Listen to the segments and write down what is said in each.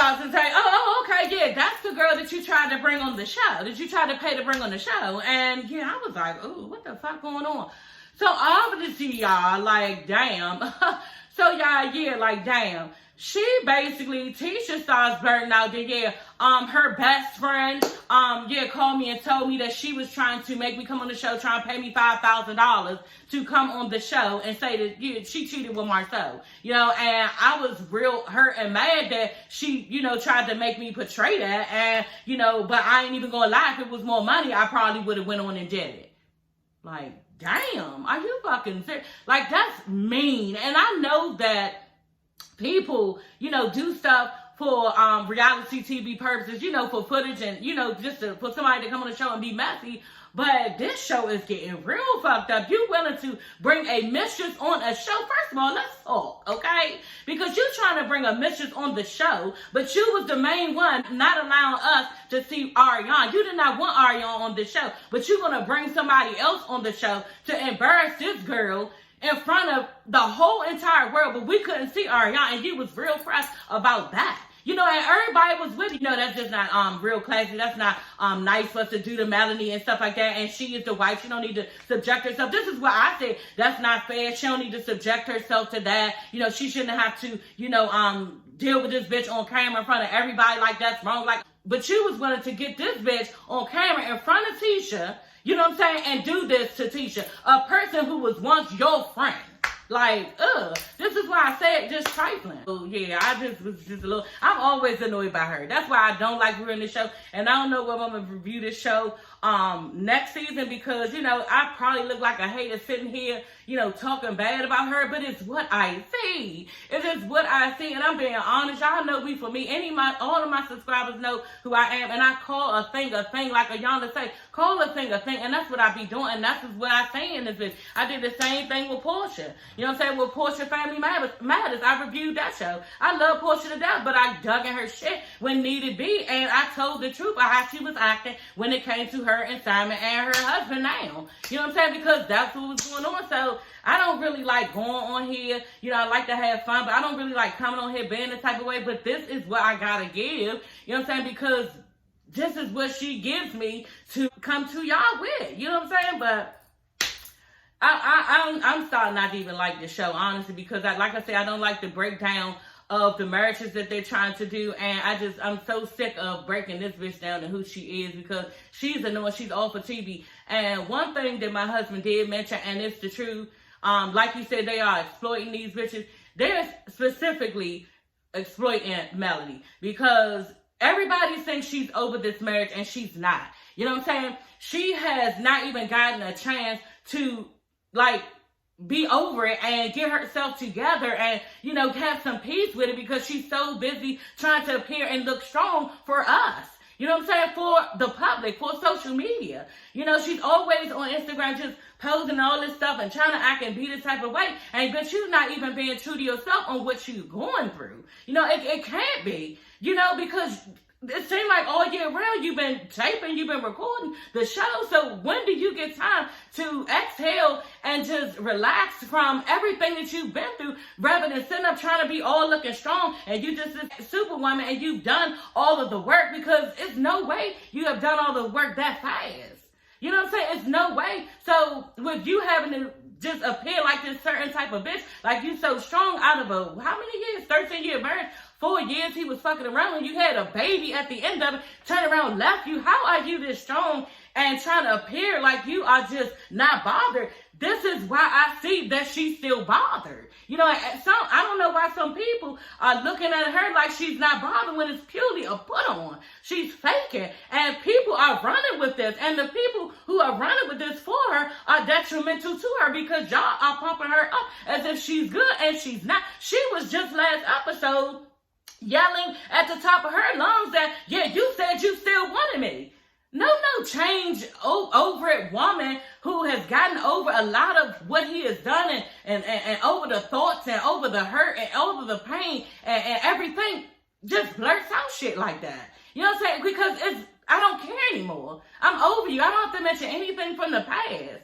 starts to say, okay, yeah, that's the girl that you tried to bring on the show, that you tried to pay to bring on the show. And yeah, I was like, oh, what the fuck going on? So obviously, y'all, like, damn. So y'all, yeah, like, damn. She basically, Tisha starts burning out that, yeah, her best friend, called me and told me that she was trying to make me come on the show, trying to pay me $5,000 to come on the show and say that, yeah, she cheated with Marcel, and I was real hurt and mad that she, tried to make me portray that, and, but I ain't even gonna lie, if it was more money, I probably would have went on and did it. Like, damn, are you fucking serious? Like, that's mean, and I know that people, do stuff for reality TV purposes, for footage and, just for somebody to come on the show and be messy. But this show is getting real fucked up. You willing to bring a mistress on a show? First of all, let's talk, okay? Because you trying to bring a mistress on the show, but you was the main one not allowing us to see Ariane. You did not want Ariane on the show, but you're going to bring somebody else on the show to embarrass this girl in front of the whole entire world, but we couldn't see Ariane, and you was real fresh about that. And everybody was with you. That's just not real classy. That's not nice for us to do to Melanie and stuff like that. And she is the wife. She don't need to subject herself. This is what I say. That's not fair. She don't need to subject herself to that. She shouldn't have to, deal with this bitch on camera in front of everybody like that's wrong. But you was willing to get this bitch on camera in front of Tisha, you know what I'm saying, and do this to Tisha, a person who was once your friend. Like, this is why I said just trifling. So, yeah, I was just a little, I'm always annoyed by her. That's why I don't like her in the show. And I don't know whether I'm going to review this show next season because, I probably look like a hater sitting here, talking bad about her. But it's what I see. It is what I see. And I'm being honest. Y'all know me for me. All of my subscribers know who I am. And I call a thing, like a yonder say. Call a thing. And that's what I be doing. And that's what I say in this video. I did the same thing with Portia. You know what I'm saying? With Portia Family Matters. I reviewed that show. I love Portia to death, but I dug in her shit when needed be. And I told the truth about how she was acting when it came to her and Simon and her husband now. You know what I'm saying? Because that's what was going on. So I don't really like going on here. I like to have fun, but I don't really like coming on here being this type of way. But this is what I gotta give. You know what I'm saying? Because this is what she gives me to come to y'all with. You know what I'm saying? But I'm starting not to even like the show, honestly, because like I said, I don't like the breakdown of the marriages that they're trying to do, and I'm so sick of breaking this bitch down to who she is, because she's annoying, she's all for TV. And one thing that my husband did mention, and it's the truth, like you said, they are exploiting these bitches. They're specifically exploiting Melody, because everybody thinks she's over this marriage, and she's not. You know what I'm saying? She has not even gotten a chance to be over it and get herself together and, have some peace with it, because she's so busy trying to appear and look strong for us. You know what I'm saying? For the public, for social media. She's always on Instagram just posting all this stuff and trying to act and be this type of way. But you're not even being true to yourself on what you're going through. It can't be, because it seems like all year round you've been taping, you've been recording the show. So when do you get time to exhale and just relax from everything that you've been through, rather than sitting up trying to be all looking strong and you just this superwoman and you've done all of the work? Because it's no way you have done all the work that fast. You know what I'm saying? It's no way. So with you having to just appear like this certain type of bitch, like you so strong out of how many years? 13-year marriage. 4 years he was fucking around when you had a baby at the end of it, turned around, left you. How are you this strong and trying to appear like you are just not bothered? This is why I see that she's still bothered. I don't know why some people are looking at her like she's not bothered when it's purely a put on. She's faking. And people are running with this. And the people who are running with this for her are detrimental to her, because y'all are pumping her up as if she's good, and she's not. She was just last episode yelling at the top of her lungs that, yeah, you said you still wanted me. No change over it woman who has gotten over a lot of what he has done and over the thoughts and over the hurt and over the pain and everything, just blurts out shit like that. You know what I'm saying? Because I don't care anymore. I'm over you. I don't have to mention anything from the past.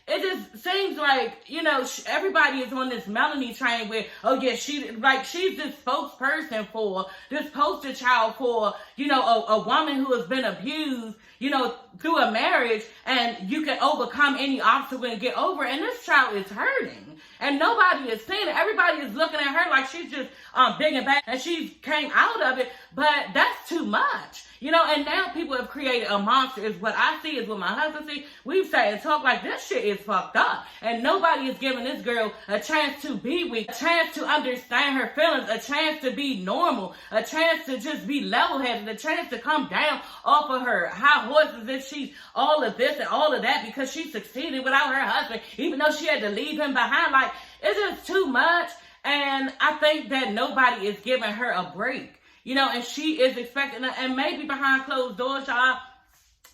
it just seems like, you know, everybody is on this Melanie train where, oh yeah, she's this spokesperson for, this poster child for, you know, a woman who has been abused, you know, through a marriage, and you can overcome any obstacle and get over it. And this child is hurting. And nobody is seeing it. Everybody is looking at her like she's just big and bad, and she came out of it, but that's too much. You know, and now people have created a monster, is what I see, is what my husband see. We've sat and talked like, this shit is fucked up. And nobody is giving this girl a chance to be weak, a chance to understand her feelings, a chance to be normal, a chance to just be level-headed, a chance to come down off of her high horses if she's all of this and all of that because she succeeded without her husband, even though she had to leave him behind. Like, it's just too much. And I think that nobody is giving her a break. You know, and she is expecting, and maybe behind closed doors, y'all,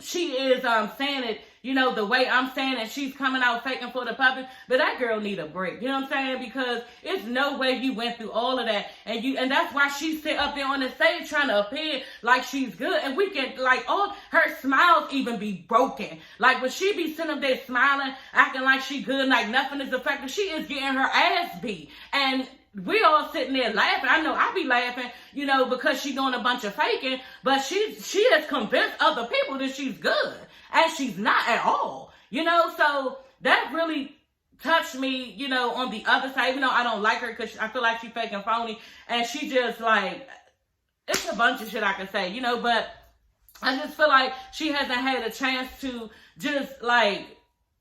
she is saying it, you know, the way I'm saying it, she's coming out faking for the public, but that girl need a break, you know what I'm saying? Because it's no way you went through all of that, and that's why she sit up there on the stage trying to appear like she's good, and we can, like, all her smiles even be broken. Like, when she be sitting up there smiling, acting like she good, like nothing is affected, she is getting her ass beat, and we all sitting there laughing. I know I be laughing, you know, because she doing a bunch of faking, but she has convinced other people that she's good, and she's not at all, you know. So that really touched me, you know, on the other side, even though I don't like her because I feel like she fake and phony, and she just, like, it's a bunch of shit I can say, you know, but I just feel like she hasn't had a chance to just, like,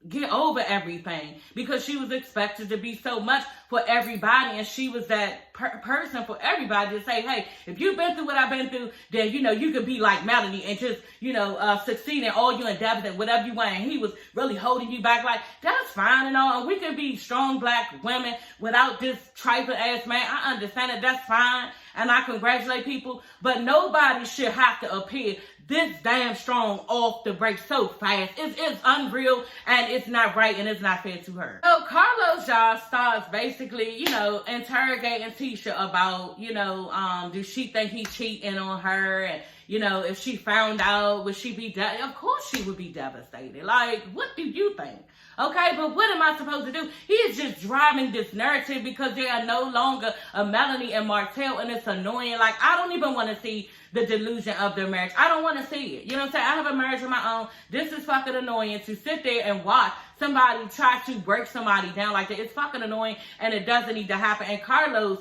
get over everything because she was expected to be so much for everybody, and she was that person for everybody to say, hey, if you've been through what I've been through, then, you know, you could be like Melanie and just, you know, succeed in all your endeavors and whatever you want, and he was really holding you back. Like, that's fine and all, and we can be strong black women without this trifling ass man. I understand it, that's fine, and I congratulate people, but nobody should have to appear this damn strong off the break so fast. It's unreal, and it's not right, and it's not fair to her. So Carlos, y'all, starts basically, you know, interrogating Tisha about, you know, do she think he's cheating on her, and, you know, if she found out, would she be of course she would be devastated. Like, what do you think? Okay, but what am I supposed to do? He is just driving this narrative because they are no longer a Melanie and Martell, and it's annoying. Like, I don't even want to see the delusion of their marriage. I don't want to see it. You know what I'm saying? I have a marriage of my own. This is fucking annoying to sit there and watch somebody try to break somebody down like that. It's fucking annoying, and it doesn't need to happen. And Carlos,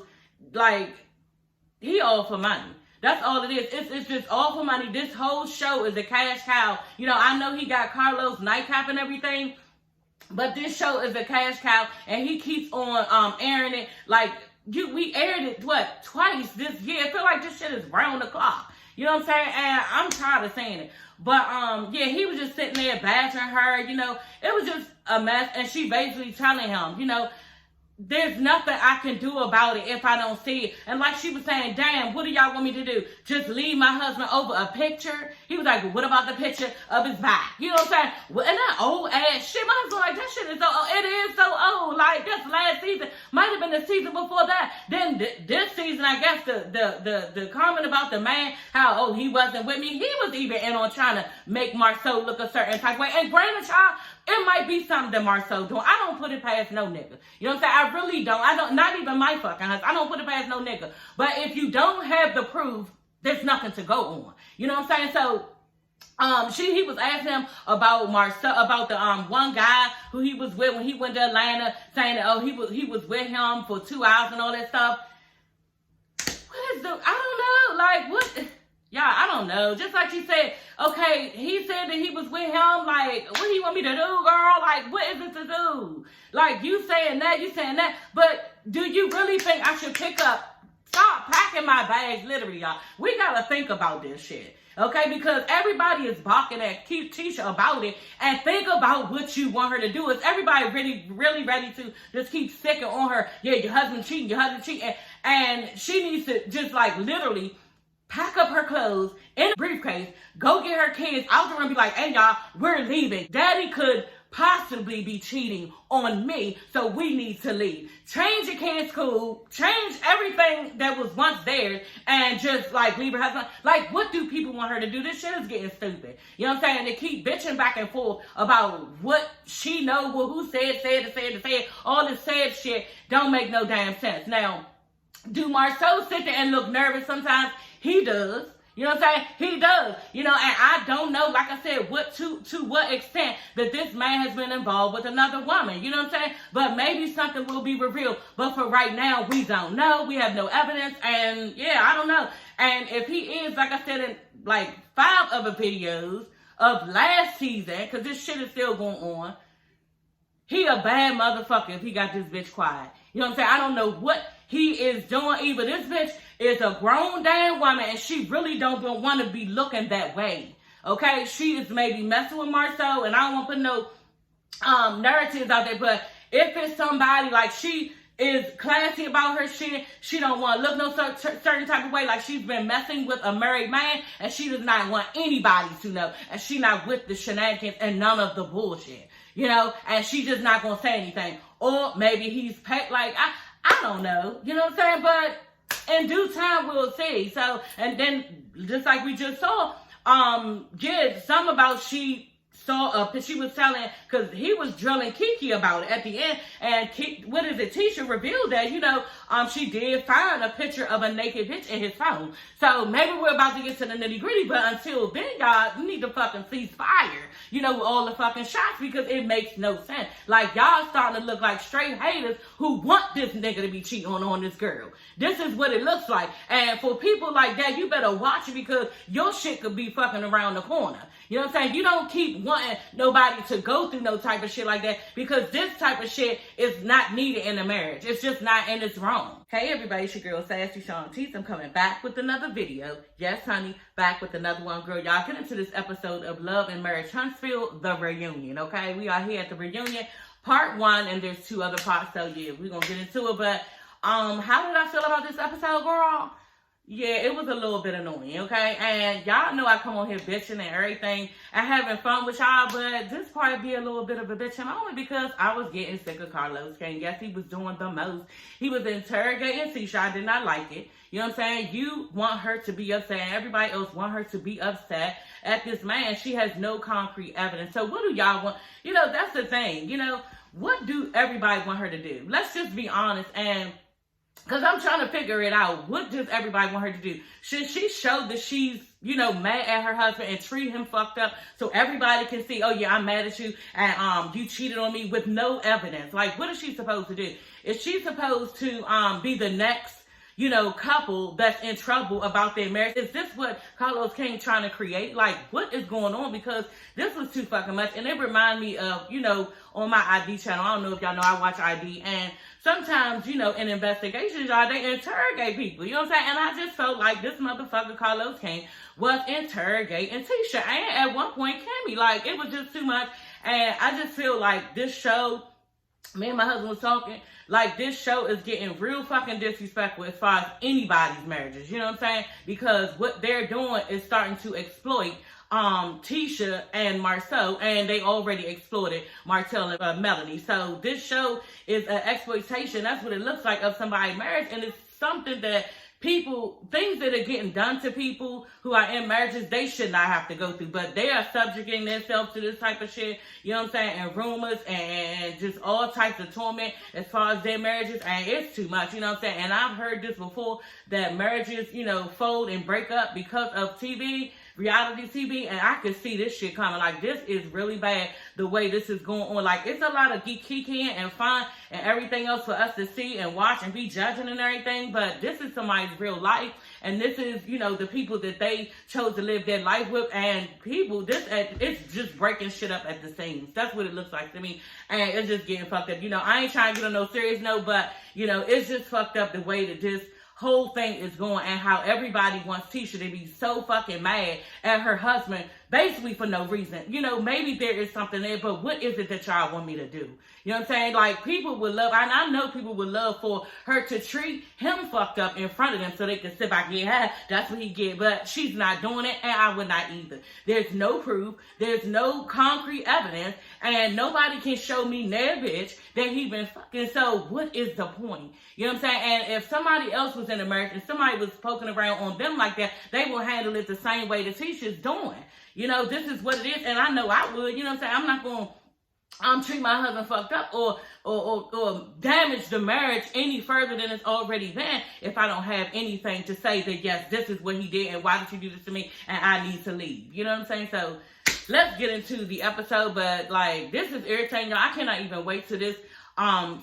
like, he all for money. That's all it is. It's just all for money. This whole show is a cash cow. You know, I know he got Carlos' nightcap and everything, but this show is a cash cow, and he keeps on airing it. Like, we aired it, what, twice this year. I feel like this shit is round the clock. You know what I'm saying? And I'm tired of saying it. But, yeah, he was just sitting there bashing her, you know. It was just a mess, and she basically telling him, you know, there's nothing I can do about it if I don't see it. And like she was saying, damn, what do y'all want me to do? Just leave my husband over a picture? He was like, well, what about the picture of his back? You know what I'm saying? Well, and that old ass shit, my husband like, that shit is so old. It is so old. Like, that's last season. Might have been the season before that. Then this season, I guess the comment about the man, how, oh, he wasn't with me. He was even in on trying to make Marceau look a certain type of way. And granted, child, it might be something that Marceau doing. I don't put it past no nigga. You know what I'm saying? I really don't. I don't, not even my fucking husband. I don't put it past no nigga. But if you don't have the proof, there's nothing to go on. You know what I'm saying? So, he was asking him about Marceau, about the one guy who he was with when he went to Atlanta, saying that, oh, he was with him for 2 hours and all that stuff. What is the, I don't know, like, what? Yeah, I don't know. Just like she said, okay, he said that he was with him. Like, what do you want me to do, girl? Like, what is it to do? Like, you saying that. But do you really think I should stop packing my bags, literally, y'all? We got to think about this shit, okay? Because everybody is balking at Tisha about it. And think about what you want her to do. Is everybody really, really ready to just keep sticking on her? Yeah, your husband cheating. And she needs to just, like, literally pack up her clothes in a briefcase, go get her kids out the room and be like, hey, y'all, we're leaving. Daddy could possibly be cheating on me, so we need to leave. Change your kids' school, change everything that was once theirs, and just like leave her husband. Like, what do people want her to do? This shit is getting stupid. You know what I'm saying? They keep bitching back and forth about what she know, who said, all this said shit don't make no damn sense. Now, do Marceau sit there and look nervous sometimes? He does. You know what I'm saying? He does. You know, and I don't know, like I said, what to what extent that this man has been involved with another woman. You know what I'm saying? But maybe something will be revealed. But for right now, we don't know. We have no evidence. And yeah, I don't know. And if he is, like I said, in like 5 other videos of last season, because this shit is still going on, he a bad motherfucker if he got this bitch quiet. You know what I'm saying? I don't know what he is doing either. This bitch is a grown damn woman, and she really don't want to be looking that way. Okay? She is maybe messing with Marceau, and I don't want to put no narratives out there, but if it's somebody like she is classy about her shit, she don't want to look no certain type of way, like she's been messing with a married man, and she does not want anybody to know, and she not with the shenanigans and none of the bullshit, you know, and she just not gonna say anything. Or maybe he's paid, like, I don't know, you know what I'm saying, but in due time, we'll see. So, and then, just like we just saw, some about she was telling, because he was drilling Kiki about it at the end, and Tisha revealed that, you know, she did find a picture of a naked bitch in his phone. So maybe we're about to get to the nitty gritty, but until then, y'all, you need to fucking cease fire, you know, with all the fucking shots, because it makes no sense. Like, y'all starting to look like straight haters who want this nigga to be cheating on this girl. This is what it looks like. And for people like that, you better watch it, because your shit could be fucking around the corner. You know what I'm saying? You don't keep wanting nobody to go through no type of shit like that, because this type of shit is not needed in a marriage. It's just not, and it's wrong. Hey everybody, it's your girl Sassy Shawn Teeth. I'm coming back with another video. Yes, honey, back with another one. Girl, y'all get into this episode of Love and Marriage Huntsville, the reunion, okay? We are here at the reunion, part 1, and there's 2 other parts, so yeah, we're gonna get into it. But how did I feel about this episode, girl? Yeah, it was a little bit annoying, okay? And y'all know I come on here bitching and everything and having fun with y'all, but this part be a little bit of a bitching only because I was getting sick of Carlos. And yes, he was doing the most. He was interrogating Tisha. I did not like it. You know what I'm saying? You want her to be upset, and everybody else want her to be upset at this man. She has no concrete evidence. So what do y'all want? You know, that's the thing. You know, what do everybody want her to do? Let's just be honest, and because I'm trying to figure it out. What does everybody want her to do? Should she show that she's, you know, mad at her husband and treat him fucked up so everybody can see, oh yeah, I'm mad at you and you cheated on me with no evidence? Like, what is she supposed to do? Is she supposed to be the next, you know, couple that's in trouble about their marriage? Is this what Carlos King trying to create? Like, what is going on? Because this was too fucking much. And it reminded me of, you know, on my ID channel, I don't know if y'all know, I watch ID, and sometimes, you know, in investigations, y'all, they interrogate people, you know what I'm saying? And I just felt like this motherfucker Carlos King was interrogating Tisha, and at one point Cammy. Like, it was just too much. And I just feel like this show, me and my husband was talking, like, this show is getting real fucking disrespectful as far as anybody's marriages, you know what I'm saying? Because what they're doing is starting to exploit Tisha and Marceau, and they already exploited Martell and Melanie. So this show is an exploitation, that's what it looks like, of somebody's marriage, and it's something that things that are getting done to people who are in marriages, they should not have to go through, but they are subjugating themselves to this type of shit, you know what I'm saying, and rumors and just all types of torment as far as their marriages, and it's too much, you know what I'm saying? And I've heard this before, that marriages, you know, fold and break up because of TV, reality TV, and I could see this shit coming. Like, this is really bad, the way this is going on. Like, it's a lot of geeky and fun and everything else for us to see and watch and be judging and everything, but this is somebody's real life, and this is, you know, the people that they chose to live their life with, and people, it's just breaking shit up at the seams. That's what it looks like to me, and it's just getting fucked up. You know, I ain't trying to get on no serious note, but, you know, it's just fucked up the way that this whole thing is going, and how everybody wants Tisha to be so fucking mad at her husband basically for no reason. You know, maybe there is something there, but what is it that y'all want me to do? You know what I'm saying? Like, people would love, and I know people would love for her to treat him fucked up in front of them so they can sit back and get high. That's what he get. But she's not doing it, and I would not either. There's no proof. There's no concrete evidence, and nobody can show me their bitch that he been fucking. So what is the point? You know what I'm saying? And if somebody else was in a marriage and somebody was poking around on them like that, they will handle it the same way that Tisha's doing. You know, this is what it is, and I know I would. You know what I'm saying? I'm not going to treat my husband fucked up or damage the marriage any further than it's already been if I don't have anything to say that, yes, this is what he did, and why did you do this to me, and I need to leave. You know what I'm saying? So let's get into the episode. But like, this is irritating, y'all. I cannot even wait till this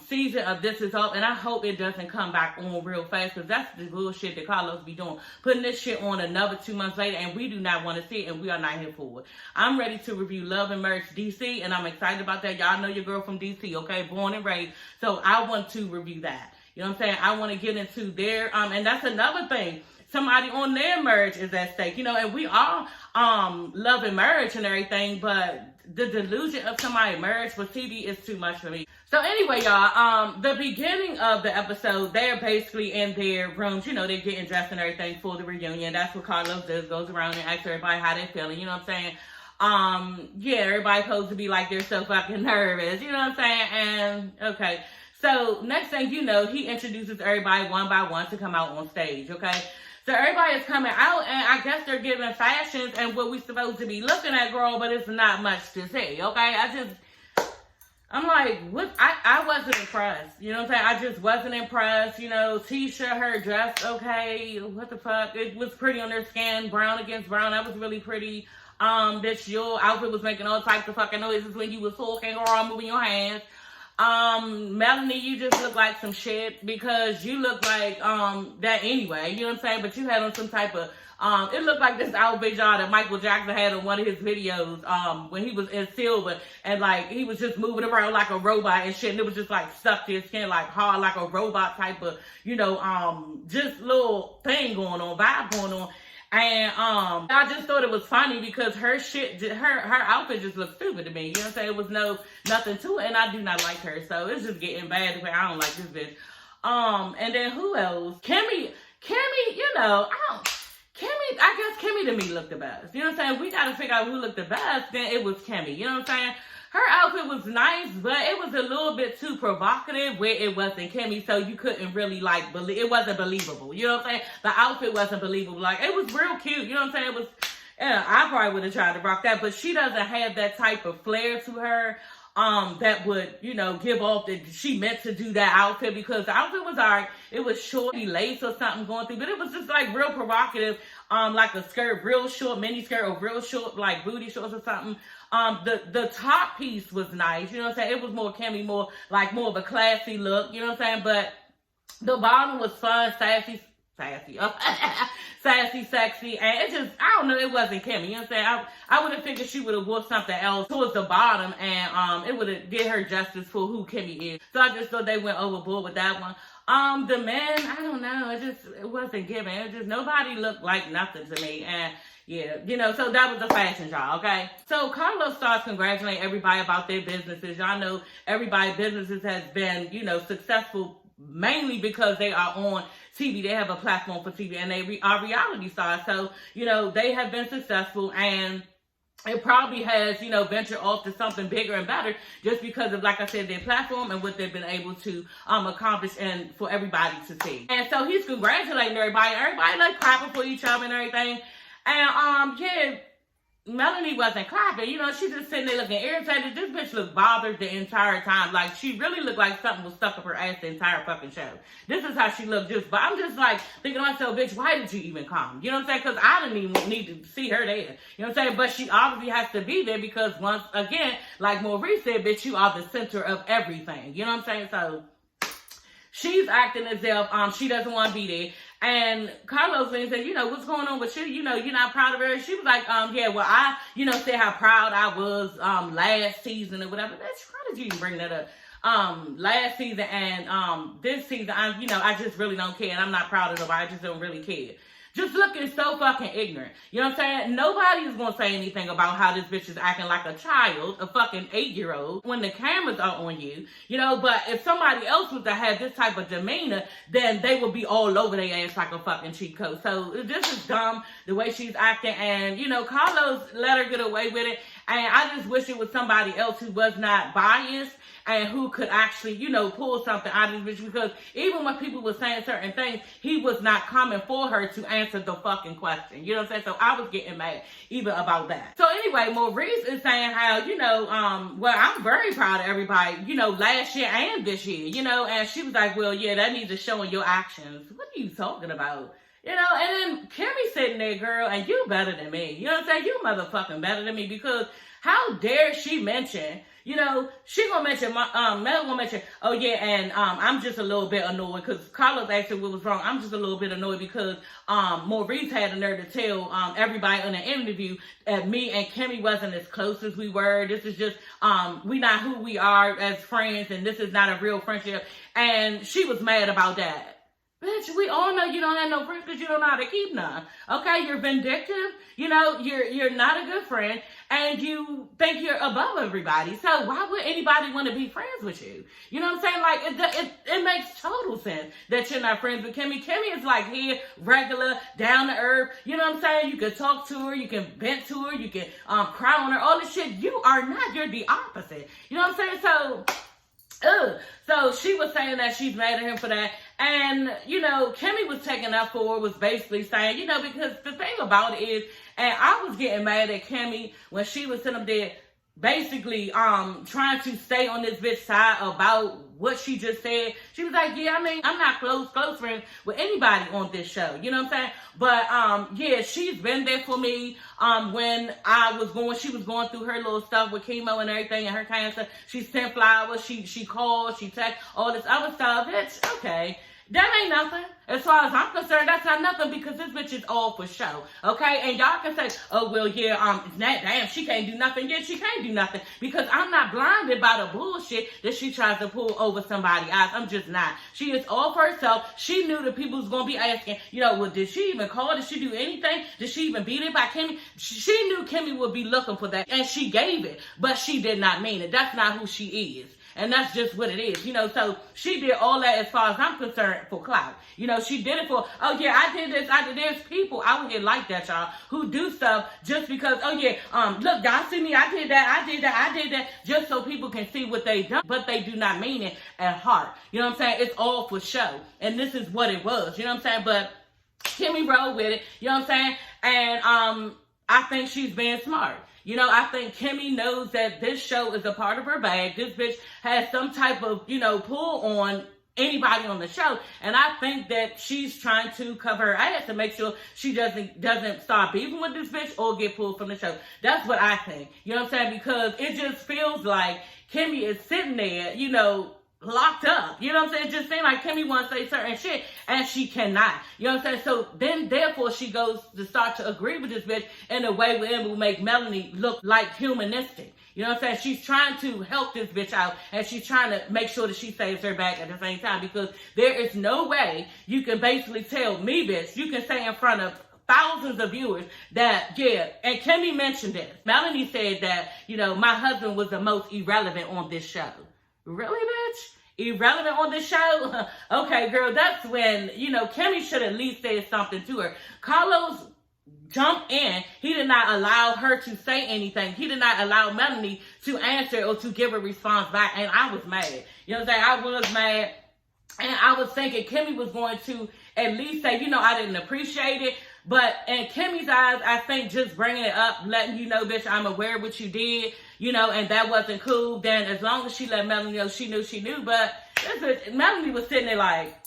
season of This Is Up, and I hope it doesn't come back on real fast, because that's the bullshit that Carlos be doing, putting this shit on another 2 months later, and we do not want to see it, and we are not here for it. I'm ready to review Love and Marriage DC, and I'm excited about that. Y'all know your girl from DC, okay, born and raised, so I want to review that. You know what I'm saying? I want to get into their and that's another thing. Somebody on their marriage is at stake, you know, and we all love and marriage and everything, but the delusion of somebody's marriage for TV is too much for me. So anyway, y'all, the beginning of the episode, they're basically in their rooms, you know, they're getting dressed and everything for the reunion. That's what Carlos does, goes around and asks everybody how they're feeling, you know what I'm saying? Yeah, everybody's supposed to be like they're so fucking nervous, you know what I'm saying? And, okay. So, next thing you know, he introduces everybody one by one to come out on stage, okay? So everybody is coming out, and I guess they're giving fashions and what we supposed to be looking at, girl, but it's not much to say, okay? I'm like, what? I wasn't impressed, you know what I'm saying? I just wasn't impressed, you know. Tisha, her dress, okay, what the fuck? It was pretty on their skin, brown against brown. That was really pretty. Bitch, your outfit was making all types of fucking noises when you was talking or moving your hands. Melanie, you just look like some shit, because you look like that anyway, you know what I'm saying? But you had on some type of it looked like this outfit, y'all, that Michael Jackson had on one of his videos when he was in silver, and like he was just moving around like a robot and shit, and it was just like stuck to his skin like hard, like a robot type of, you know, just little thing going on, vibe going on. And I just thought it was funny because her outfit just looked stupid to me. You know what I'm saying? It was nothing to it, and I do not like her. So it's just getting bad. I don't like this bitch. And then who else? Kimmy, you know, I guess Kimmy to me looked the best. You know what I'm saying? We got to figure out who looked the best. Then it was Kimmy. You know what I'm saying? Her outfit was nice, but it was a little bit too provocative where it wasn't Kimmy, so you couldn't really, like, believe. It wasn't believable. You know what I'm saying? The outfit wasn't believable. Like, it was real cute. You know what I'm saying? It was, yeah, I probably would have tried to rock that, but she doesn't have that type of flair to her that would, you know, give off that she meant to do that outfit, because the outfit was alright. It was shorty lace or something going through, but it was just like real provocative, like a skirt, real short mini skirt, or real short like booty shorts or something. The top piece was nice, you know what I'm saying? It was more Kimmy, more of a classy look, you know what I'm saying? But the bottom was fun, sassy, sexy, and it just, I don't know, it wasn't Kimmy, you know what I'm saying? I would have figured she would have wore something else towards the bottom, and it would have did her justice for who Kimmy is. So I just thought they went overboard with that one. The men, I don't know, it wasn't giving. It just, nobody looked like nothing to me, and yeah, you know, so that was the fashion, y'all, okay? So Carlos starts congratulating everybody about their businesses. Y'all know everybody's businesses has been, you know, successful mainly because they are on TV. They have a platform for TV, and they are reality stars. So, you know, they have been successful, and it probably has, you know, ventured off to something bigger and better just because of, like I said, their platform and what they've been able to accomplish and for everybody to see. And so he's congratulating everybody. Everybody like clapping for each other and everything. And, yeah, Melanie wasn't clapping. You know, she's just sitting there looking irritated. This bitch looked bothered the entire time. Like, she really looked like something was stuck up her ass the entire fucking show. This is how she looked. But I'm just, like, thinking to myself, bitch, why did you even come? You know what I'm saying? Because I didn't even need to see her there. You know what I'm saying? But she obviously has to be there because once again, like Maurice said, bitch, you are the center of everything. You know what I'm saying? So she's acting as if she doesn't want to be there. And Carlos then said, you know, what's going on with you? You know, you're not proud of her. She was like, yeah, well, I, you know, said how proud I was last season or whatever. Bitch, why did you even bring that up? last season and this season, I just really don't care, and I'm not proud of nobody. I just don't really care. Just looking so fucking ignorant. You know what I'm saying? Nobody is going to say anything about how this bitch is acting like a child, a fucking 8-year-old, when the cameras are on you. But if somebody else was to have this type of demeanor, then they would be all over their ass like a fucking cheat code. So this is dumb, the way she's acting. And, Carlos let her get away with it. And I just wish it was somebody else who was not biased and who could actually, pull something out of this bitch, because even when people were saying certain things, he was not coming for her to answer the fucking question. You know what I'm saying? So I was getting mad even about that. So anyway, Maurice is saying how, well, I'm very proud of everybody, last year and this year, and she was like, well, yeah, that needs to show in your actions. What are you talking about? And then Kimmy sitting there, girl, and you better than me. You know what I'm saying? You motherfucking better than me, because how dare she mention, she gonna mention, Mel gonna mention, oh yeah, and I'm just a little bit annoyed, because Carlos asked her what was wrong. I'm just a little bit annoyed because Maurice had the nerve to tell everybody in an interview that me and Kimmy wasn't as close as we were. This is just, we not who we are as friends, and this is not a real friendship. And she was mad about that. Bitch, we all know you don't have no friends because you don't know how to keep none. Okay, you're vindictive. You're not a good friend, and you think you're above everybody. So why would anybody want to be friends with you? You know what I'm saying? Like, it makes total sense that you're not friends with Kimmy. Kimmy is like here, regular, down to earth. You know what I'm saying? You can talk to her, you can vent to her, you can cry on her, all this shit. You are not. You're the opposite. You know what I'm saying? So she was saying that she's mad at him for that. And, Kimmy was taking up for her, was basically saying, because the thing about it is, and I was getting mad at Kimmy when she was sitting up there basically trying to stay on this bitch side about what she just said. She was like, yeah, I'm not close friends with anybody on this show. You know what I'm saying? But yeah, she's been there for me when she was going through her little stuff with chemo and everything and her cancer. She sent flowers, she called, she texted, all this other stuff. Bitch, okay. That ain't nothing. As far as I'm concerned, that's not nothing, because this bitch is all for show. Okay? And y'all can say, oh, well, yeah, damn, she can't do nothing. Yeah, she can't do nothing, because I'm not blinded by the bullshit that she tries to pull over somebody's eyes. I'm just not. She is all for herself. She knew that people was going to be asking, well, did she even call? Did she do anything? Did she even beat it by Kimmy? She knew Kimmy would be looking for that, and she gave it, but she did not mean it. That's not who she is. And that's just what it is, so she did all that, as far as I'm concerned, for clout. She did it for, oh yeah, I did this, there's people out here like that, y'all, who do stuff just because, oh yeah, look, y'all see me, I did that, just so people can see what they done, but they do not mean it at heart. You know what I'm saying? It's all for show. And this is what it was, you know what I'm saying? But Kimmy rolled with it, you know what I'm saying? And I think she's being smart. I think Kimmy knows that this show is a part of her bag. This bitch has some type of, pull on anybody on the show. And I think that she's trying to cover her ass to make sure she doesn't start beefing with this bitch or get pulled from the show. That's what I think. You know what I'm saying? Because it just feels like Kimmy is sitting there, locked up. You know what I'm saying? It just seems like Kimmy wants to say certain shit and she cannot. You know what I'm saying? So then therefore she goes to start to agree with this bitch in a way where it will make Melanie look like humanistic. You know what I'm saying? She's trying to help this bitch out, and she's trying to make sure that she saves her back at the same time, because there is no way you can basically tell me, bitch, you can say in front of thousands of viewers that, yeah, and Kimmy mentioned this. Melanie said that, my husband was the most irrelevant on this show. Really, bitch? Irrelevant on this show? Okay, girl, that's when, Kimmy should at least say something to her. Carlos jumped in. He did not allow her to say anything. He did not allow Melanie to answer or to give a response back, and I was mad. You know what I'm saying? I was mad, and I was thinking Kimmy was going to at least say, I didn't appreciate it. But in Kimmy's eyes, I think just bringing it up, letting you know, bitch, I'm aware of what you did, and that wasn't cool. Then as long as she let Melanie know she knew. But Melanie was sitting there like,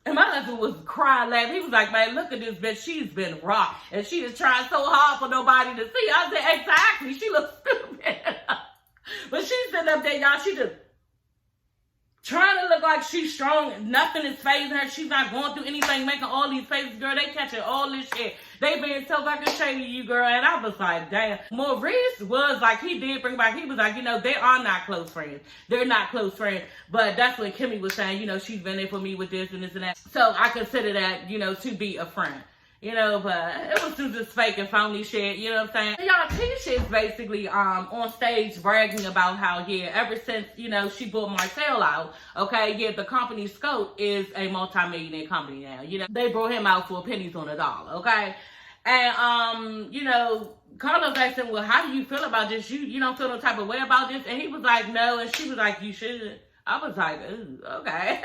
and my husband was crying, laughing. He was like, man, look at this bitch. She's been rocked. And she is trying so hard for nobody to see. I said, exactly. She looks stupid. But she's sitting up there, y'all. She just trying to look like she's strong. Nothing is phasing her. She's not going through anything, making all these faces, girl. They catching all this shit. They being so fucking shady, you girl. And I was like, damn. Maurice was like, he did bring back, he was like, they are not close friends. They're not close friends. But that's what Kimmy was saying, she's been there for me with this and this and that. So I consider that, to be a friend. But it was just this fake and phony shit, you know what I'm saying? Y'all, Tisha is basically on stage bragging about how, ever since, she bought Marcel out, okay, the company Scope is a multi-millionaire company now. They brought him out for pennies on a dollar, okay? And, Carlos asked him, well, how do you feel about this? You don't feel no type of way about this? And he was like, no. And she was like, you should. I was like, ooh, okay.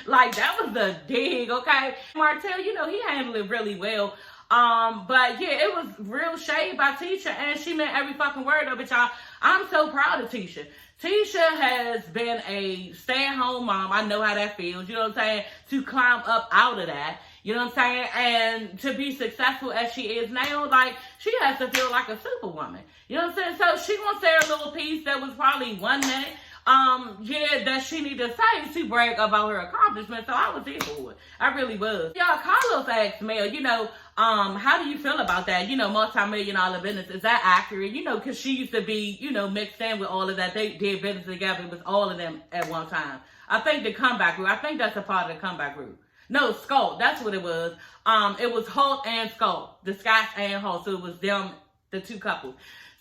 Like, that was the dig, okay? Martell, he handled it really well. But yeah, it was real shade by Tisha, and she meant every fucking word of it, y'all. I'm so proud of Tisha. Tisha has been a stay-at-home mom. I know how that feels, you know what I'm saying? To climb up out of that, you know what I'm saying? And to be successful as she is now, like, she has to feel like a superwoman. You know what I'm saying? So she gonna say a little piece that was probably 1 minute. That she need to say to brag about her accomplishments. So I was here for it. I really was. Y'all, Carlos asked Mel, how do you feel about that? Multi-million-dollar business. Is that accurate? Because she used to be, mixed in with all of that. They did business together with all of them at one time. I think the comeback group. I think that's a part of the comeback group. No, Skull. That's what it was. It was Holt and Skull. The Scots and Holt. So it was them, the two couples.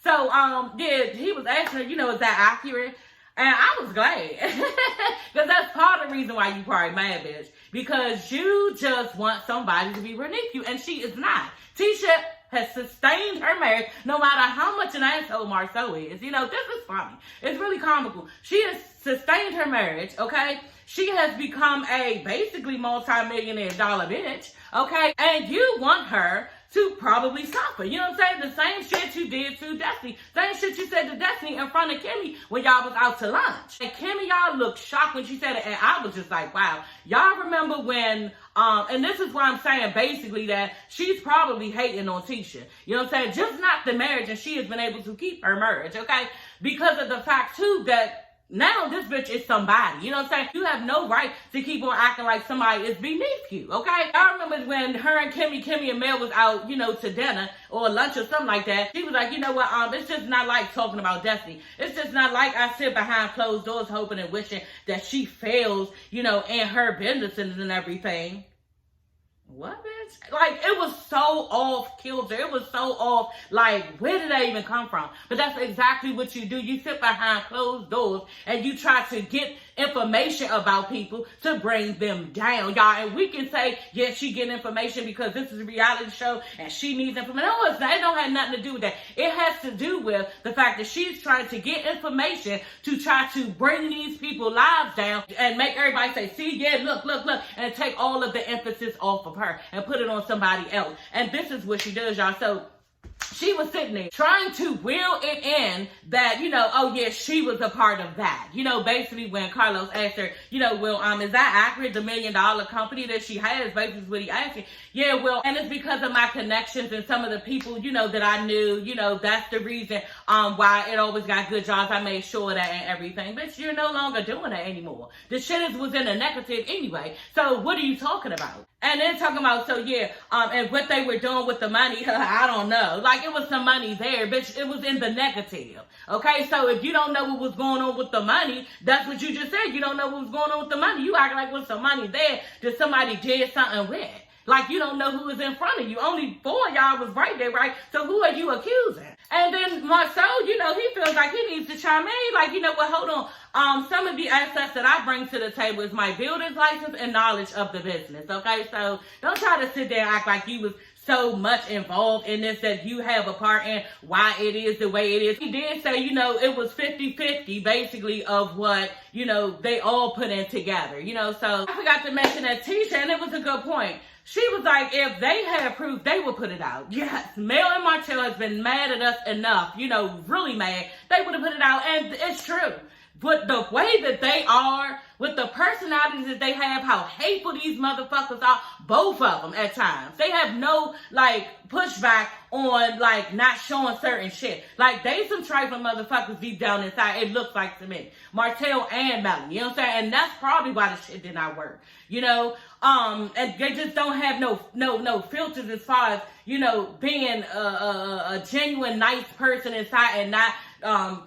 So, he was asking her, is that accurate? And I was glad, because that's part of the reason why you probably mad, bitch. Because you just want somebody to be beneath you, and she is not. Tisha has sustained her marriage, no matter how much an asshole Marceau is. This is funny. It's really comical. She has sustained her marriage, okay? She has become a basically multi-millionaire dollar bitch, okay? And you want her to probably suffer. You know what I'm saying? The same shit you did to Destiny. Same shit you said to Destiny in front of Kimmy when y'all was out to lunch. And Kimmy, y'all looked shocked when she said it. And I was just like, wow. Y'all remember when, and this is why I'm saying basically that she's probably hating on Tisha. You know what I'm saying? Just not the marriage, and she has been able to keep her marriage, okay? Because of the fact, too, that now this bitch is somebody. You know what I'm saying? You have no right to keep on acting like somebody is beneath you, okay? I remember when her and Kimmy and Mel was out, to dinner or lunch or something like that. She was like, you know what, it's just not like talking about Destiny. It's just not like I sit behind closed doors hoping and wishing that she fails, in her businesses and everything. What, bitch? Like, it was so off kilter. It was so off. Like, where did that even come from? But that's exactly what you do. You sit behind closed doors and you try to get information about people to bring them down, y'all. And we can say, yes, she getting information because this is a reality show and she needs information. No, it's not. It don't have nothing to do with that. It has to do with the fact that she's trying to get information to try to bring these people's lives down and make everybody say, see, yeah, look, and take all of the emphasis off of her and put it on somebody else. And this is what she does, y'all. So she was sitting there trying to wheel it in that, oh yeah, she was a part of that. Basically when Carlos asked her, well, is that accurate? The $1 million company that she has, basically what he asked me. Yeah, well, and it's because of my connections and some of the people, that I knew, that's the reason why it always got good jobs. I made sure of that and everything. But you're no longer doing that anymore. The shit was in the negative anyway. So what are you talking about? And then talking about, so yeah, and what they were doing with the money, I don't know. Like, it was some money there, bitch. It was in the negative. Okay, so if you don't know what was going on with the money, that's what you just said. You don't know what was going on with the money. You act like with some money there that somebody did something with. Like, you don't know who was in front of you. Only 4 of y'all was right there, right? So who are you accusing? And then Marceau, he feels like he needs to chime in. Like, well, hold on. Some of the assets that I bring to the table is my builder's license and knowledge of the business, okay? So don't try to sit there and act like you was so much involved in this that you have a part in why it is the way it is. He did say, it was 50-50 basically of what, they all put in together, So I forgot to mention that Tisha, and it was a good point. She was like, if they had proof, they would put it out. Yes, Mel and Martell has been mad at us enough, really mad. They would have put it out, and it's true. with the way that they are, with the personalities that they have, how hateful these motherfuckers are, both of them at times. They have no, like, pushback on, like, not showing certain shit. Like, they some trifling motherfuckers deep down inside, it looks like to me. Martell and Melanie, you know what I'm saying? And that's probably why the shit did not work, you know? And they just don't have no filters as far as, you know, being a genuine nice person inside and not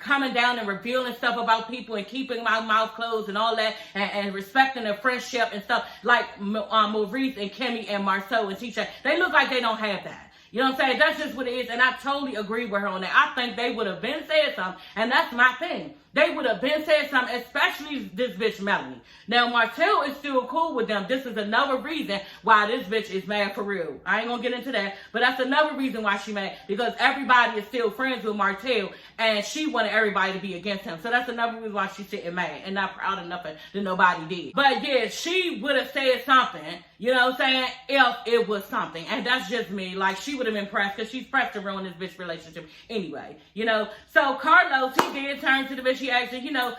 coming down and revealing stuff about people and keeping my mouth closed and all that and respecting their friendship and stuff like Maurice and Kimmy and Marceau and Tisha. They look like they don't have that. You know what I'm saying? That's just what it is, and I totally agree with her on that. I think they would have been said something, and that's my thing. They would have been said something, especially this bitch Melanie. Now, Martell is still cool with them. This is another reason why this bitch is mad for real. I ain't gonna get into that, but that's another reason why she mad, because everybody is still friends with Martell, and she wanted everybody to be against him. So that's another reason why she's sitting mad and not proud of nothing that nobody did. But yeah, she would have said something, you know what I'm saying, if it was something. And that's just me. Like, she would have been pressed, because she's pressed to ruin this bitch relationship anyway, you know. So Carlos, he did turn to the bitch. She asked her, you know,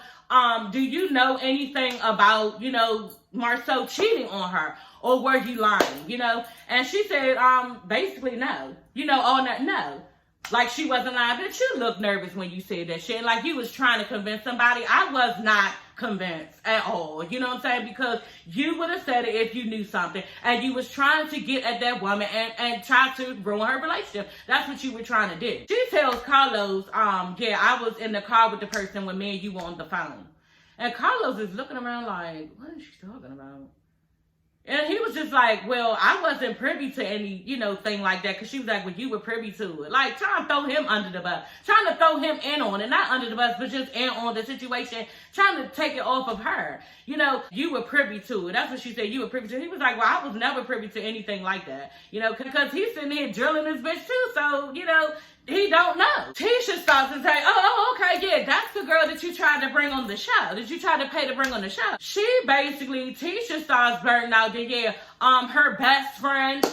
do you know anything about, you know, Marceau cheating on her, or were you lying, you know? And she said, basically no, you know, all that, no. Like, she wasn't lying. Bitch, you look nervous when you said that shit. Like, you was trying to convince somebody. I was not convinced at all. You know what I'm saying? Because you would have said it if you knew something. And you was trying to get at that woman and try to ruin her relationship. That's what you were trying to do. She tells Carlos, yeah, I was in the car with the person when me and you were on the phone. And Carlos is looking around like, what is she talking about? And he was just like, well, I wasn't privy to any, you know, thing like that. Because she was like, well, you were privy to it. Like, trying to throw him under the bus. Trying to throw him in on it. Not under the bus, but just in on the situation. Trying to take it off of her. You know, you were privy to it. That's what she said, you were privy to it. He was like, well, I was never privy to anything like that. You know, because he's sitting here drilling this bitch too. So, you know, he don't know. Tisha starts and say, oh, okay, yeah, that's the girl that you tried to bring on the show. That you tried to pay to bring on the show. She basically, Tisha starts burning out that, yeah, her best friend,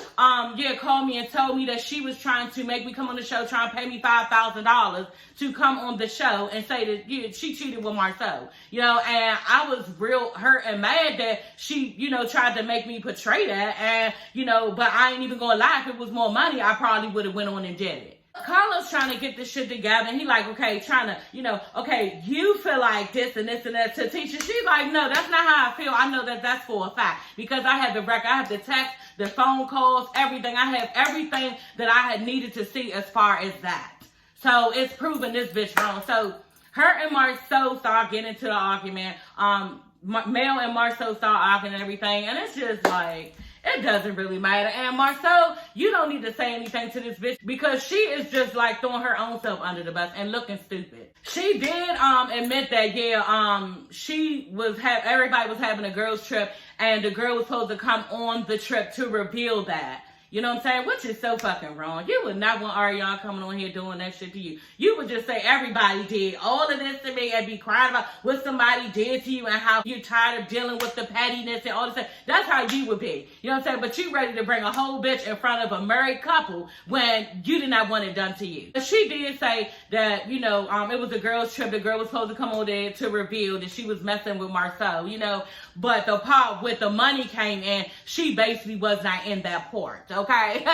yeah, called me and told me that she was trying to make me come on the show, trying to pay me $5,000 to come on the show and say that, yeah, she cheated with Marceau. You know, and I was real hurt and mad that she, you know, tried to make me portray that. And, you know, but I ain't even gonna lie, if it was more money, I probably would have went on and did it. Carlos trying to get this shit together, and he like, okay, trying to, you know, okay, you feel like this and this and that to Tisha. She's like, no, that's not how I feel. I know that that's for a fact, because I have the record, I have the text, the phone calls, everything. I have everything that I had needed to see as far as that. So it's proving this bitch wrong. So her and Marceau start getting into the argument. Mel and Marceau start arguing and everything, and it's just like, it doesn't really matter. And Marceau, you don't need to say anything to this bitch, because she is just like throwing her own self under the bus and looking stupid. She did admit that, yeah, she was everybody was having a girls trip, and the girl was supposed to come on the trip to reveal that. You know what I'm saying? Which is so fucking wrong. You would not want Ariana coming on here doing that shit to you. You would just say everybody did all of this to me and be crying about what somebody did to you and how you're tired of dealing with the pettiness and all this stuff. That's how you would be. You know what I'm saying? But you ready to bring a whole bitch in front of a married couple when you did not want it done to you. But she did say that, you know, it was a girl's trip. The girl was supposed to come on there to reveal that she was messing with Marceau, you know. But the part with the money came in, she basically was not in that part, okay?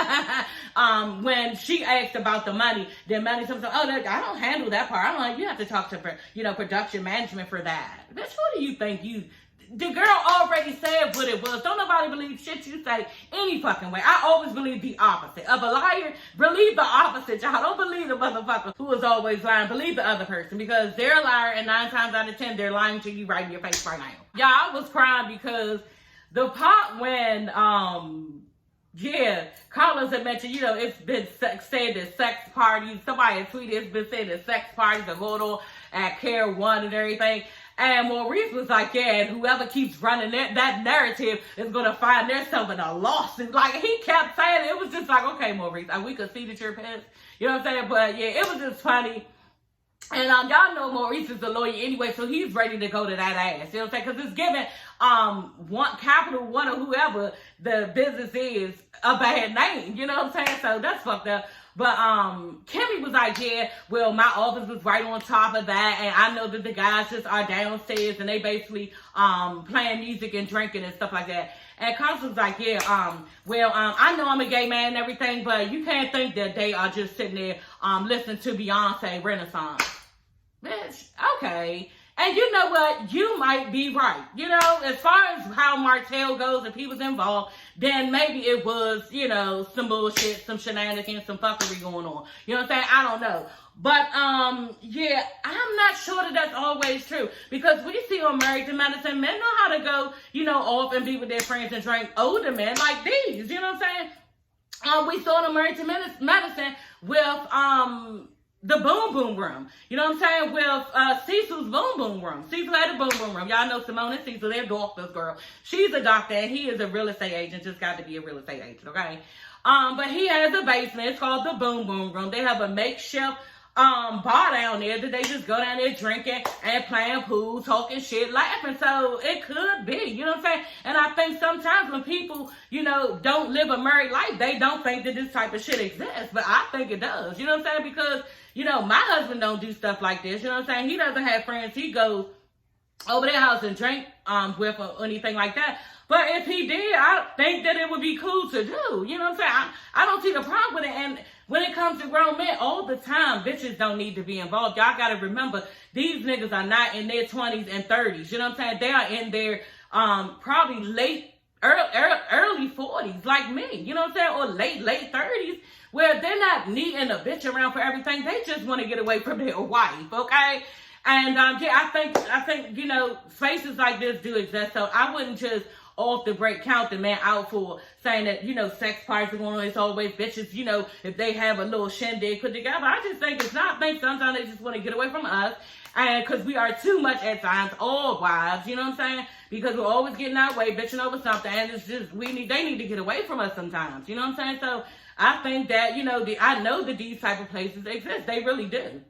When she asked about the money, then Melanie said, oh, I don't handle that part. I'm like, you have to talk to, you know, production management for that. Bitch, who do you think you... The girl already said what it was. Don't nobody believe shit you say any fucking way. I always believe the opposite. Of a liar, believe the opposite, y'all. Don't believe the motherfucker who is always lying. Believe the other person, because they're a liar, and 9 times out of 10, they're lying to you right in your face right now. Y'all, I was crying because the part when, yeah, Carlos had mentioned, you know, it's been said that sex parties, somebody had tweeted, it's been said that sex parties are going on at Care One and everything. And Maurice was like, yeah, and whoever keeps running that narrative is going to find themselves in a lawsuit. Like, he kept saying it. It was just like, okay, Maurice, we could see that you're pissed. You know what I'm saying? But, yeah, it was just funny. And y'all know Maurice is a lawyer anyway, so he's ready to go to that ass. You know what I'm saying? Because it's giving Capital One or whoever the business is a bad name. You know what I'm saying? So that's fucked up. But Kimmy was like, yeah, well, my office was right on top of that, and I know that the guys just are downstairs and they basically playing music and drinking and stuff like that. And Constance was like, yeah, I know I'm a gay man and everything, but you can't think that they are just sitting there listening to Beyonce Renaissance. Bitch, okay. And you know what? You might be right. You know, as far as how Martell goes, if he was involved, then maybe it was, you know, some bullshit, some shenanigans, some fuckery going on. You know what I'm saying? I don't know. But, yeah, I'm not sure that that's always true. Because we see on Married to Medicine, men know how to go, you know, off and be with their friends and drink. Older men like these. You know what I'm saying? We saw them Married to Medicine with, the Boom Boom Room. You know what I'm saying? With Cecil's Boom Boom Room. Cecil had a Boom Boom Room. Y'all know Simone and Cecil. They're doctors, girl. She's a doctor and he is a real estate agent. Just got to be a real estate agent, okay? But he has a basement. It's called the Boom Boom Room. They have a makeshift bar down there that they just go down there drinking and playing pool, talking shit, laughing. So it could be, you know what I'm saying? And I think sometimes when people, you know, don't live a married life, they don't think that this type of shit exists. But I think it does, you know what I'm saying? Because, you know, my husband don't do stuff like this, you know what I'm saying? He doesn't have friends. He goes over their house and drink with or anything like that. But if he did, I think that it would be cool to do. You know what I'm saying? I don't see the problem with it. And when it comes to grown men, all the time, bitches don't need to be involved. Y'all got to remember, these niggas are not in their 20s and 30s. You know what I'm saying? They are in their probably early 40s, like me. You know what I'm saying? Or late 30s, where they're not needing a bitch around for everything. They just want to get away from their wife, okay? And yeah, I think, you know, spaces like this do exist. So I wouldn't just off the break count the man out for saying that, you know, sex parties are going on. It's always bitches, you know, if they have a little shindig put together. I just think it's not. I think sometimes they just want to get away from us. And because we are too much at times, all wives, you know what I'm saying? Because we're always getting our way, bitching over something. And it's just, they need to get away from us sometimes. You know what I'm saying? So I think that, you know, I know that these type of places exist. They really do.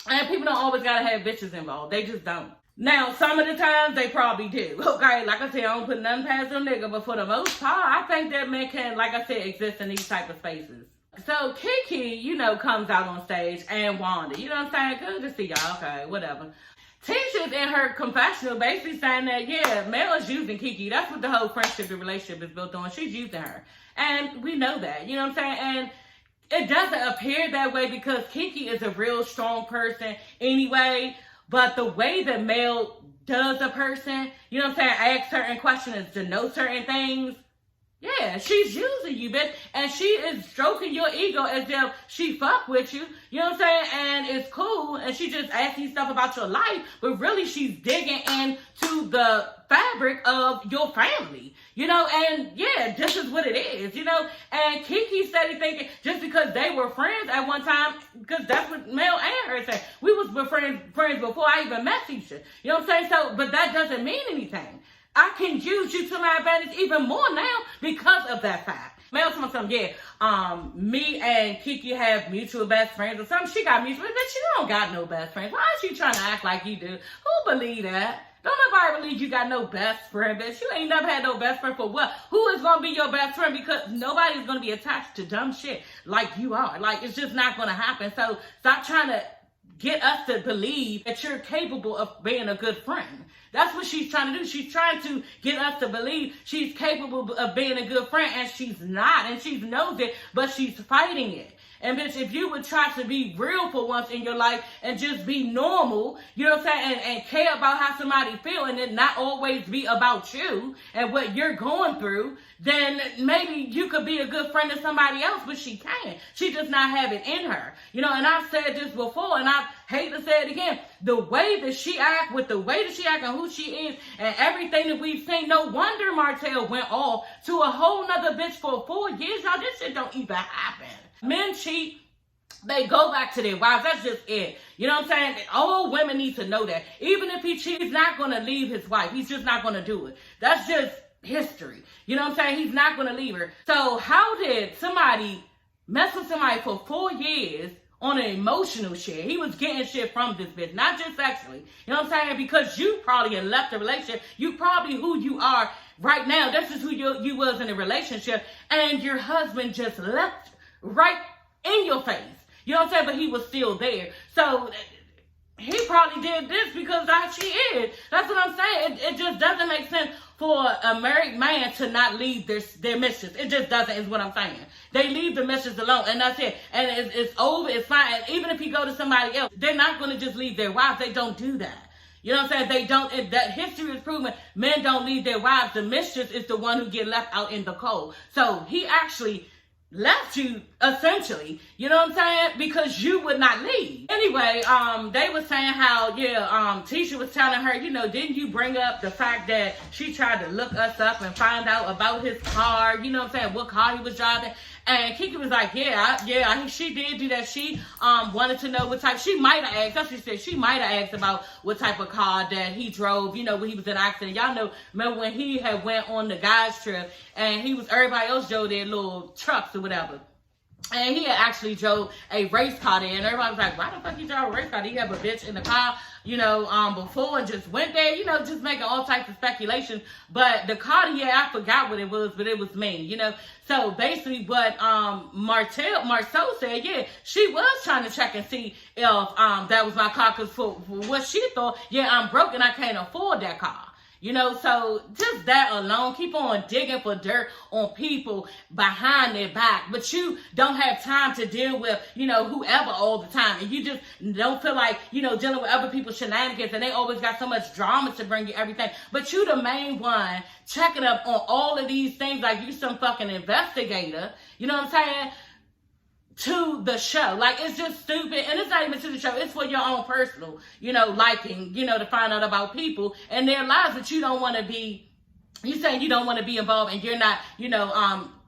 And people don't always got to have bitches involved. They just don't. Now, some of the times, they probably do. Okay, like I said, I don't put nothing past them nigga, but for the most part, I think that men can, like I said, exist in these type of spaces. So, Kiki, you know, comes out on stage, and Wanda, you know what I'm saying? Good to see y'all, okay, whatever. Tisha's in her confessional basically saying that, yeah, Mel is using Kiki. That's what the whole friendship and relationship is built on. She's using her. And we know that, you know what I'm saying? And it doesn't appear that way because Kiki is a real strong person anyway. But the way that Mel does a person, you know what I'm saying, ask certain questions to know certain things, yeah, she's using you, bitch. And she is stroking your ego as if she fuck with you, you know what I'm saying, and it's cool, and she just asking stuff about your life, but really she's digging into the fabric of your family, you know, and yeah, this is what it is, you know, and Kiki steady thinking just because they were friends at one time, because that's what Mel and her said, we was friends before I even met Tisha, you know what I'm saying, so, but that doesn't mean anything. I can use you to my advantage even more now because of that fact. Mel told me something, yeah, me and Kiki have mutual best friends or something. She got mutual, but she don't got no best friends. Why is she trying to act like you do? Who believe that? Don't nobody believe you got no best friend, bitch. You ain't never had no best friend for what? Who is going to be your best friend? Because nobody's going to be attached to dumb shit like you are. Like, it's just not going to happen. So stop trying to get us to believe that you're capable of being a good friend. That's what she's trying to do. She's trying to get us to believe she's capable of being a good friend, and she's not, and she knows it, but she's fighting it. And bitch, if you would try to be real for once in your life and just be normal, you know what I'm saying, and care about how somebody feel and it not always be about you and what you're going through, then maybe you could be a good friend to somebody else, but she can't. She does not have it in her. You know, and I've said this before, and I hate to say it again, the way that she act, with the way that she act and who she is, and everything that we've seen, no wonder Martell went off to a whole nother bitch for 4 years. Y'all, this shit don't even happen. Men cheat, they go back to their wives. That's just it. You know what I'm saying? All women need to know that. Even if he cheats, he's not going to leave his wife. He's just not going to do it. That's just history. You know what I'm saying? He's not going to leave her. So how did somebody mess with somebody for 4 years on an emotional shit? He was getting shit from this bitch, not just sexually. You know what I'm saying? Because you probably had left the relationship. You probably who you are right now. This is who you was in a relationship. And your husband just left right in your face. You know what I'm saying? But he was still there. So he probably did this because that's she is. That's what I'm saying. It just doesn't make sense for a married man to not leave their mistress. It just doesn't, is what I'm saying. They leave the mistress alone, and that's it. And it's over, it's fine. And even if you go to somebody else, they're not going to just leave their wives. They don't do that. You know what I'm saying? They don't. That history is proven. Men don't leave their wives. The mistress is the one who get left out in the cold. So he actually left you, essentially, you know what I'm saying, because you would not leave. Anyway, they were saying how, Tisha was telling her, didn't you bring up the fact that she tried to look us up and find out about his car, you know what I'm saying, what car he was driving. And Kiki was like, she did do that. She wanted to know what type. She might have asked. That's what she said. She might have asked about what type of car that he drove, when he was in an accident. Y'all know, remember when he had went on the guys trip and everybody else drove their little trucks or whatever. And he had actually drove a race car there. And everybody was like, why the fuck you drive a race car? Did you have a bitch in the car, before and just went there, just making all types of speculations. But the car, I forgot what it was, but it was mean, So basically what Marceau said, she was trying to check and see if that was my car. Because for what she thought, I'm broke and I can't afford that car. So just that alone, keep on digging for dirt on people behind their back. But you don't have time to deal with, whoever all the time. And you just don't feel like, dealing with other people's shenanigans. And they always got so much drama to bring you everything. But you the main one checking up on all of these things like you some fucking investigator. You know what I'm saying? To the show. Like, it's just stupid. And it's not even to the show. It's for your own personal, liking, to find out about people and their lives that you don't want to be, you saying you don't want to be involved and you're not,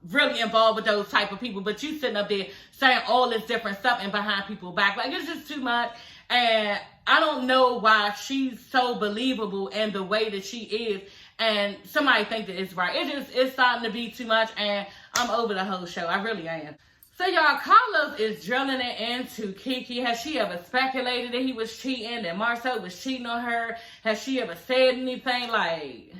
really involved with those type of people, but you sitting up there saying all this different stuff and behind people's back. Like, it's just too much. And I don't know why she's so believable in the way that she is. And somebody think that it's right. It's starting to be too much. And I'm over the whole show. I really am. So, y'all, Carlos is drilling it into Kiki. Has she ever speculated that he was cheating, that Marceau was cheating on her? Has she ever said anything? Like,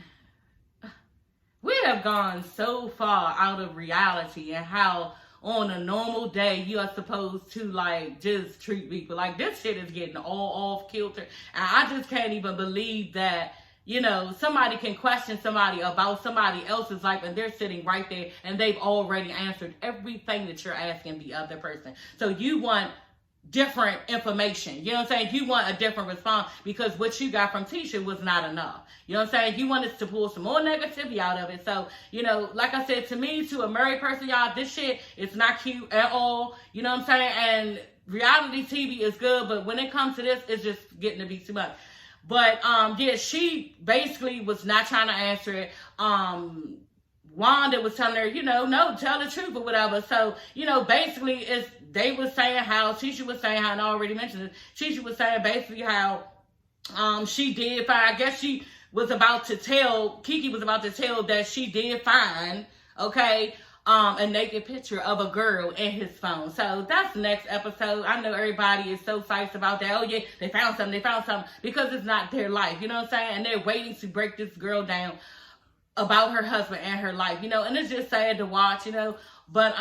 we have gone so far out of reality and how on a normal day you are supposed to, like, just treat people. Like, this shit is getting all off kilter. And I just can't even believe that, somebody can question somebody about somebody else's life and they're sitting right there and they've already answered everything that you're asking the other person. So you want different information. You know what I'm saying? You want a different response because what you got from Tisha was not enough. You know what I'm saying? You wanted to pull some more negativity out of it. So, like I said, to me, to a married person, y'all, this shit is not cute at all. You know what I'm saying? And reality TV is good, but when it comes to this, it's just getting to be too much. But, she basically was not trying to answer it. Wanda was telling her, no, tell the truth or whatever. So, basically, they was saying how, Tisha was saying how, and I already mentioned it, Tisha was saying basically how she did find, I guess Kiki was about to tell that she did find, a naked picture of a girl in his phone. So that's the next episode. I know everybody is so psyched about that. Oh yeah, they found something, because it's not their life. You know what I'm saying? And they're waiting to break this girl down about her husband and her life, and it's just sad to watch, But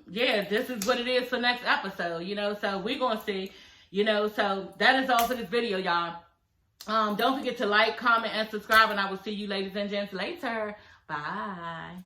this is what it is for next episode, so we're gonna see, so that is all for this video, y'all. Don't forget to like, comment, and subscribe, and I will see you ladies and gents later. Bye.